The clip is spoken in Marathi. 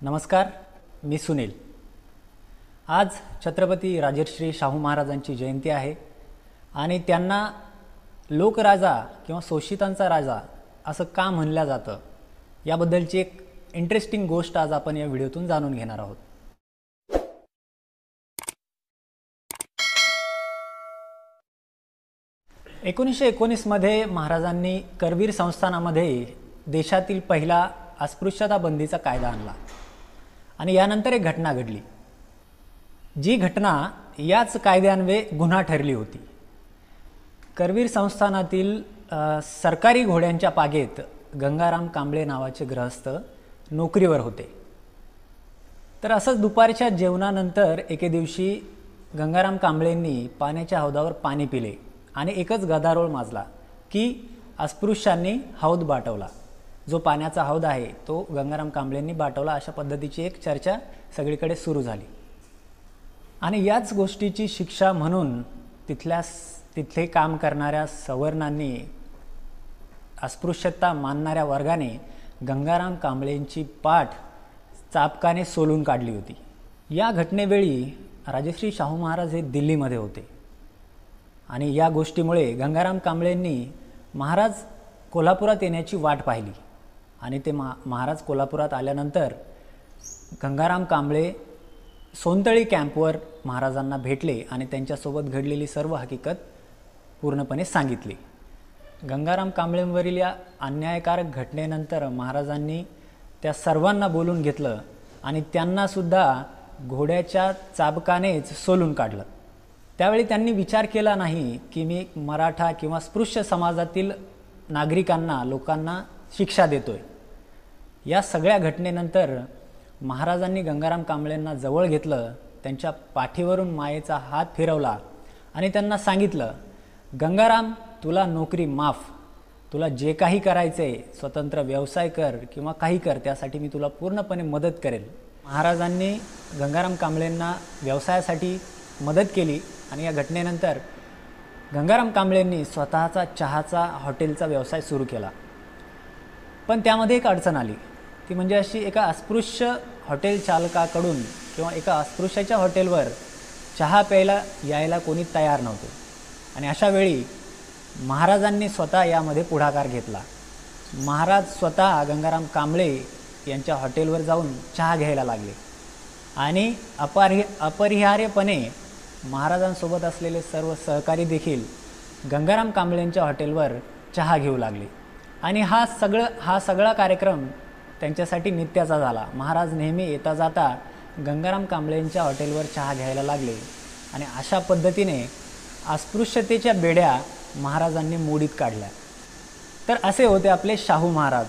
नमस्कार, मी सुनील। आज छत्रपती राजर्षी शाहू महाराजांची जयंती आहे आणि त्यांना लोकराजा किंवा शोषितांचा राजा असं का म्हणलं जातं याबद्दलची एक इंटरेस्टिंग गोष्ट आज आपण या व्हिडिओतून जाणून घेणार आहोत। 1919 मध्ये महाराजांनी करवीर संस्थानामध्ये देशातील पहिला अस्पृश्यता बंदीचा कायदा आणला आणि यानंतर एक घटना घडली, जी घटना याच कायद्यान्वये गुन्हा ठरली होती। करवीर संस्थानातील सरकारी घोड्यांच्या पागेत गंगाराम कांबळे नावाचे गृहस्थ नोकरीवर होते। तर असंच दुपारच्या जेवणानंतर एके दिवशी गंगाराम कांबळेंनी पाण्याच्या हौदावर पाणी पिले आणि एकच गदारोळ माजला की अस्पृश्यांनी हौद बाटवला। जो पाण्याचा हौद आहे तो गंगाराम कांबळेंनी बाटवला, अशा पद्धतीची एक चर्चा सगळीकडे सुरू झाली। आणि याच गोष्टीची शिक्षा म्हणून तिथले काम करणाऱ्या सवर्णांनी, अस्पृश्यता मानणाऱ्या वर्गाने गंगाराम कांबळेंची पाठ चाबकाने सोलून काढली होती। या घटनेवेळी राजश्री शाहू महाराज हे दिल्लीमध्ये होते आणि या गोष्टीमुळे गंगाराम कांबळेंनी महाराज कोल्हापुरात येण्याची वाट पाहिली आणि ते महाराज कोल्हापुरात आल्यानंतर गंगाराम कांबळे सोनतळी कॅम्पवर महाराजांना भेटले आणि त्यांच्यासोबत घडलेली सर्व हकीकत पूर्णपणे सांगितली। गंगाराम कांबळेंवरील या अन्यायकारक घटनेनंतर महाराजांनी त्या सर्वांना बोलून घेतलं आणि त्यांनासुद्धा घोड्याच्या चाबकानेच सोलून काढलं। त्यावेळी त्यांनी विचार केला नाही की मी मराठा किंवा स्पृश्य समाजातील नागरिकांना, लोकांना शिक्षा देतोय। या सगळ्या घटनेनंतर महाराजांनी गंगाराम कांबळेंना जवळ घेतलं, त्यांच्या पाठीवरून मायेचा हात फिरवला आणि त्यांना सांगितलं, गंगाराम, तुला नोकरी माफ, तुला जे काही करायचंय, स्वतंत्र व्यवसाय कर किंवा काही कर, त्यासाठी मी तुला पूर्णपणे मदत करेल। महाराजांनी गंगाराम कांबळेंना व्यवसायासाठी मदत केली आणि या घटनेनंतर गंगाराम कांबळेंनी स्वतःचा चहाचा हॉटेलचा व्यवसाय सुरू केला। पण त्यामध्ये एक अडचण आली, ती म्हणजे अशी, एका अस्पृश्य हॉटेल चालकाकडून किंवा एका अस्पृश्याच्या हॉटेलवर चहा प्यायला यायला कोणी तयार नव्हते आणि अशा वेळी महाराजांनी स्वतः यामध्ये पुढाकार घेतला। महाराज स्वतः गंगाराम कांबळे यांच्या हॉटेलवर जाऊन चहा घ्यायला लागले आणि अपरिहार्यपणे महाराजांसोबत असलेले सर्व सहकारी देखील गंगाराम कांबळेंच्या हॉटेलवर चहा घेऊ लागले आणि हा सगळा कार्यक्रम त्यांच्यासाठी नित्याचा झाला। महाराज नेहमी येता जाता गंगाराम कांबळेंच्या हॉटेलवर चहा घ्यायला लागले आणि अशा पद्धतीने अस्पृश्यतेच्या बेड्या महाराजांनी मोडीत काढल्या। तर असे होते आपले शाहू महाराज।